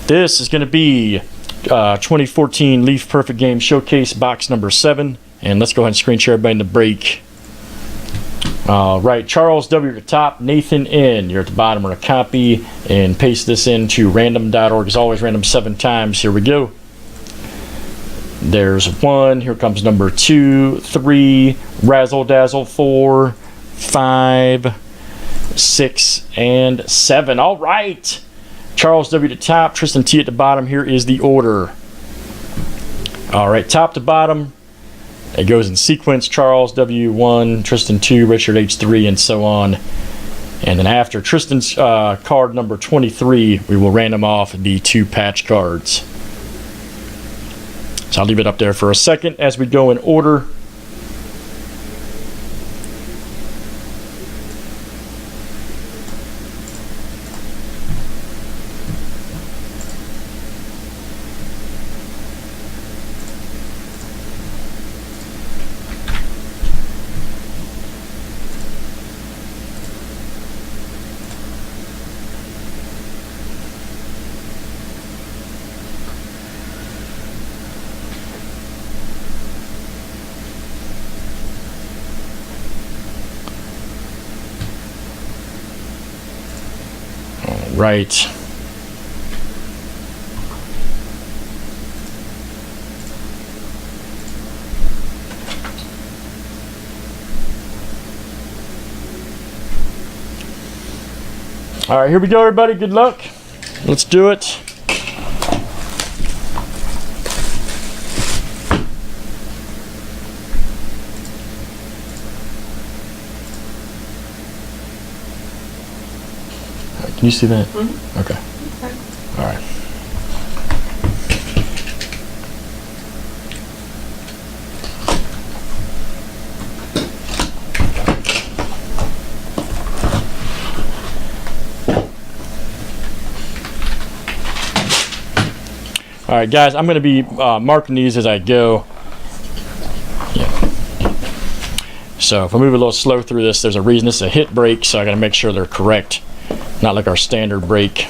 This is going to be 2014 Leaf Perfect Game Showcase box number 7. And let's go ahead and screen share everybody in the break. All right, Charles W. at the top, Nathan N. You're at the bottom. We're going to copy and paste this into random.org. As always, random 7 times. Here we go. There's 1. Here comes number 2, 3, Razzle Dazzle 4, 5, 6, and 7. All right. Charles W. at the top, Tristan T. at the bottom. Here is the order. All right, top to bottom. It goes in sequence: Charles W1, Tristan 2, Richard H3, and so on. And then after Tristan's card number 23, we will random off the 2 patch cards. So I'll leave it up there for a second as we go in order. Right. All right, here we go, everybody. Good luck. Let's do it. Can you see that? Mm-hmm. Okay. All right. All right, guys, I'm going to be marking these as I go. Yeah. So if I move a little slow through this, there's a reason. This is a hit break, so I got to make sure they're correct. Not like our standard break.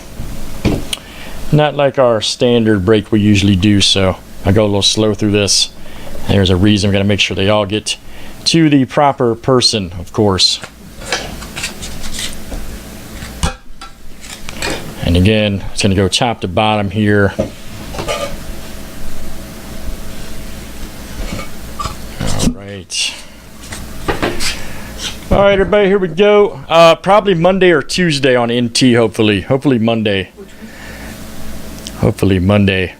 Not like our standard break we usually do, so I go a little slow through this. There's a reason. We got to make sure they all get to the proper person, of course. And again, it's going to go top to bottom here. All right. All right, everybody, here we go. Probably Monday or Tuesday on NT, hopefully. Hopefully Monday. Hopefully Monday.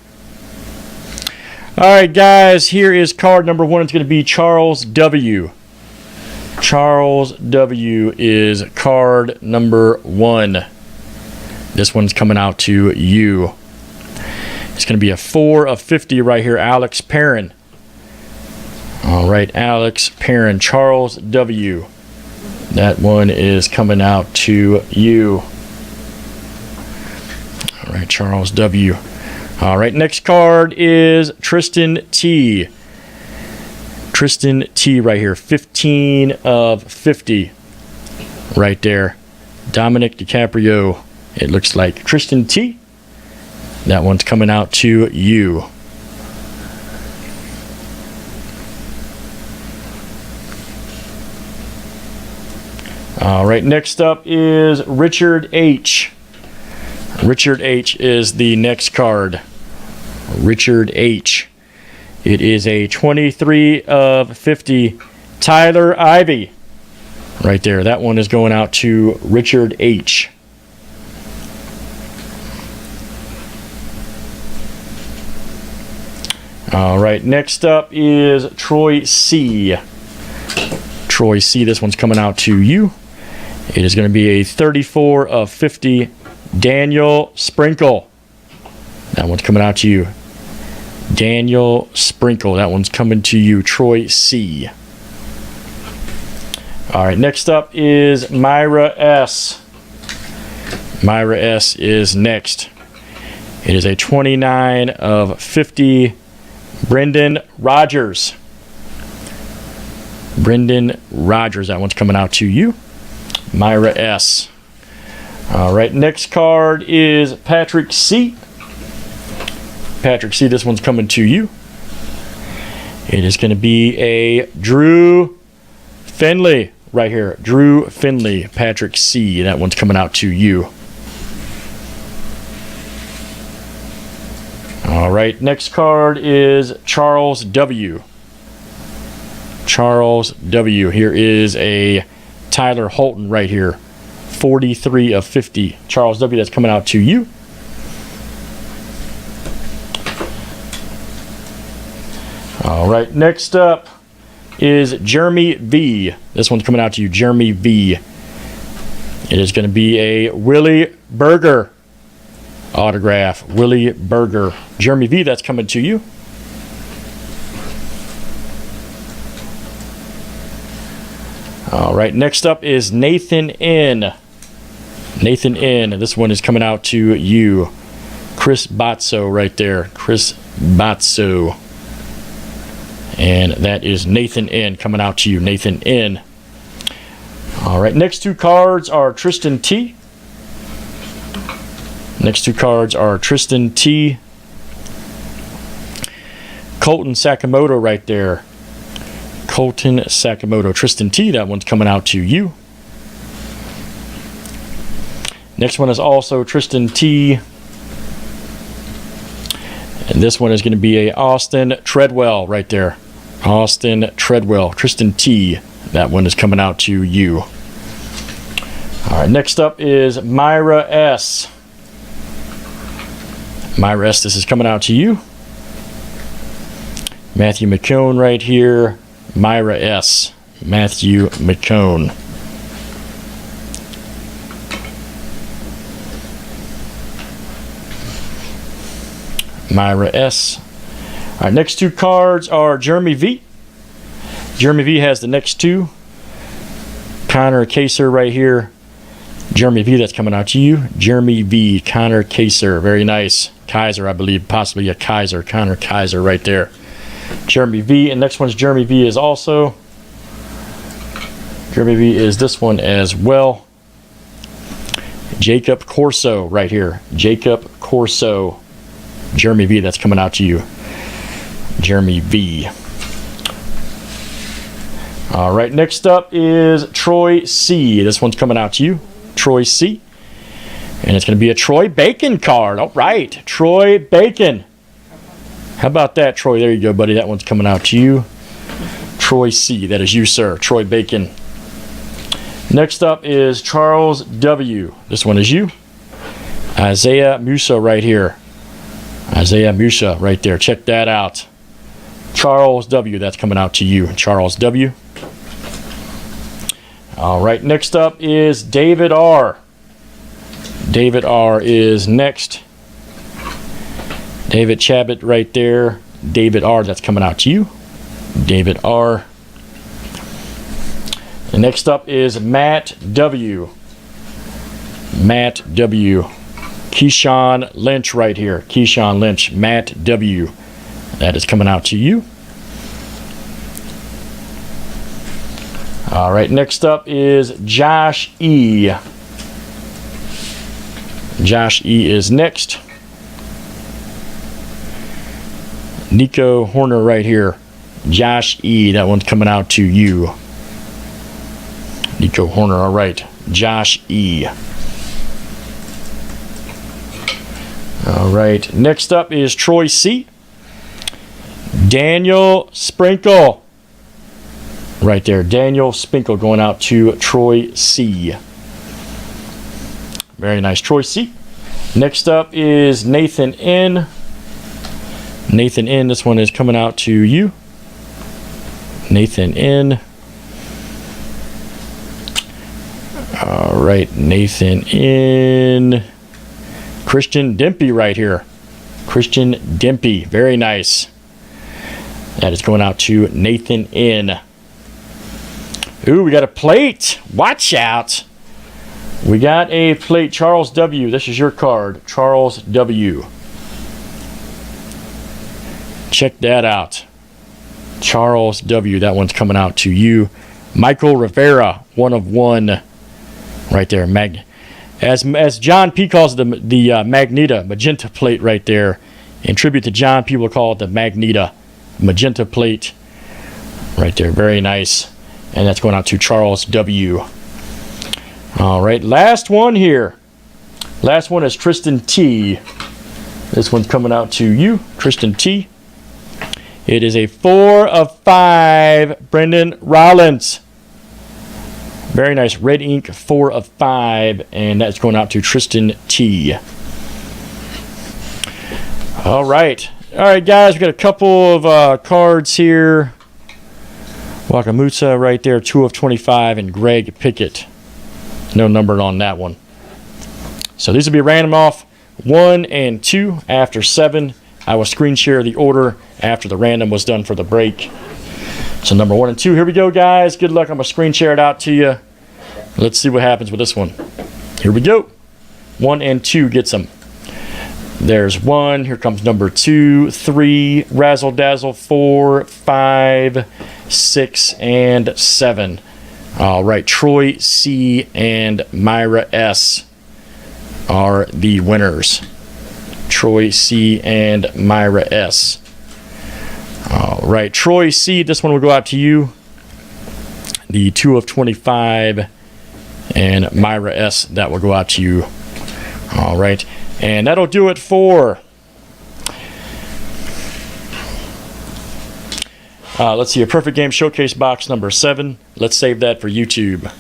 All right, guys, here is card number 1. It's going to be Charles W. Charles W. is card number 1. This one's coming out to you. It's going to be a 4 of 50 right here, Alex Perrin. All right, Alex Perrin, Charles W. That one is coming out to you. All right, Charles W. All right, next card is Tristan T. Tristan T right here, 15 of 50. Right there. Dominic DiCaprio. It looks like Tristan T. That one's coming out to you. All right, next up is Richard H. Richard H is the next card. Richard H. It is a 23 of 50 Tyler Ivy. Right there. That one is going out to Richard H. All right, next up is Troy C. Troy C. This one's coming out to you. It is going to be a 34 of 50 Daniel Sprinkle. That one's coming out to you. Daniel Sprinkle. That one's coming to you, Troy C. All right, next up is Myra S. Myra S is next. It is a 29 of 50 Brendan Rogers. Brendan Rogers. That one's coming out to you. Myra S. All right, next card is Patrick C. Patrick C., this one's coming to you. It is going to be a Drew Finley right here. Drew Finley, Patrick C., that one's coming out to you. All right, next card is Charles W. Charles W. Here is a Tyler Holton right here. 43 of 50. Charles W., that's coming out to you. All right, next up is Jeremy V. This one's coming out to you, Jeremy V. It is going to be a Willie Berger autograph. Willie Berger. Jeremy V., that's coming to you. All right, next up is Nathan N. Nathan N. This one is coming out to you. Chris Botso right there. Chris Botso. And that is Nathan N. coming out to you. Nathan N. All right, next two cards are Tristan T. Next two cards are Tristan T. Colton Sakamoto right there. Colton Sakamoto. Tristan T., that one's coming out to you. Next one is also Tristan T. And this one is going to be a Austin Treadwell right there. Austin Treadwell. Tristan T., that one is coming out to you. All right, next up is Myra S. Myra S., this is coming out to you. Matthew McCone right here. Myra S. Matthew McCone. Myra S. All right, next two cards are Jeremy V. Jeremy V has the next two. Connor Kaser right here. Jeremy V., that's coming out to you. Jeremy V. Connor Kaser. Very nice. Kaiser, I believe. Possibly a Kaiser. Connor Kaiser right there. Jeremy V. And next one's Jeremy V. is also. Jeremy V. is this one as well. Jacob Corso right here. Jacob Corso. Jeremy V., that's coming out to you. Jeremy V. All right, next up is Troy C. This one's coming out to you. Troy C. And it's going to be a Troy Bacon card. All right, Troy Bacon. How about that, Troy? There you go, buddy. That one's coming out to you. Troy C. That is you, sir. Troy Bacon. Next up is Charles W. This one is you. Isaiah Musa right here. Isaiah Musa right there. Check that out. Charles W. That's coming out to you. Charles W. All right. Next up is David R. David R. is next. David Chabot right there. David R. That's coming out to you. David R. And next up is Matt W. Matt W. Keyshawn Lynch right here. Keyshawn Lynch. Matt W. That is coming out to you. All right. Next up is Josh E. Josh E. is next. Nico Horner right here. Josh E. That one's coming out to you. Nico Horner. All right. Josh E. All right. Next up is Troy C. Daniel Sprinkle. Right there. Daniel Sprinkle going out to Troy C. Very nice. Troy C. Next up is Nathan N. Nathan N. This one is coming out to you. Nathan N. All right. Nathan N. Christian Dempey right here. Christian Dempey. Very nice. That is going out to Nathan N. Ooh, we got a plate. Watch out. We got a plate. Charles W. This is your card. Charles W. Check that out. Charles W. That one's coming out to you. Michael Rivera. 1 of 1. Right there. As John P. calls it, the Magenta plate right there. In tribute to John, people call it the Magneta Magenta plate. Right there, very nice. And that's going out to Charles W. All right, last one here. Last one is Tristan T. This one's coming out to you, Tristan T. It is a 4 of 5, Brendan Rollins. Very nice red ink, 4 of 5, and that's going out to Tristan T. All right, guys, we got a couple of cards here. Wakamusa right there, 2 of 25, and Greg Pickett. No number on that one. So these will be random off 1 and 2 after 7. I will screen share the order after the random was done for the break. So number 1 and 2, here we go, guys. Good luck. I'm going to screen share it out to you. Let's see what happens with this one. Here we go. 1 and 2 gets them. There's 1. Here comes number 2, 3, Razzle Dazzle 4, 5, 6, and 7. All right, Troy C and Myra S are the winners. Troy C and Myra S. All right, Troy C, this one will go out to you. The 2 of 25, and Myra S, that will go out to you. All right, and that'll do it for... let's see, a Perfect Game Showcase box number 7. Let's save that for YouTube.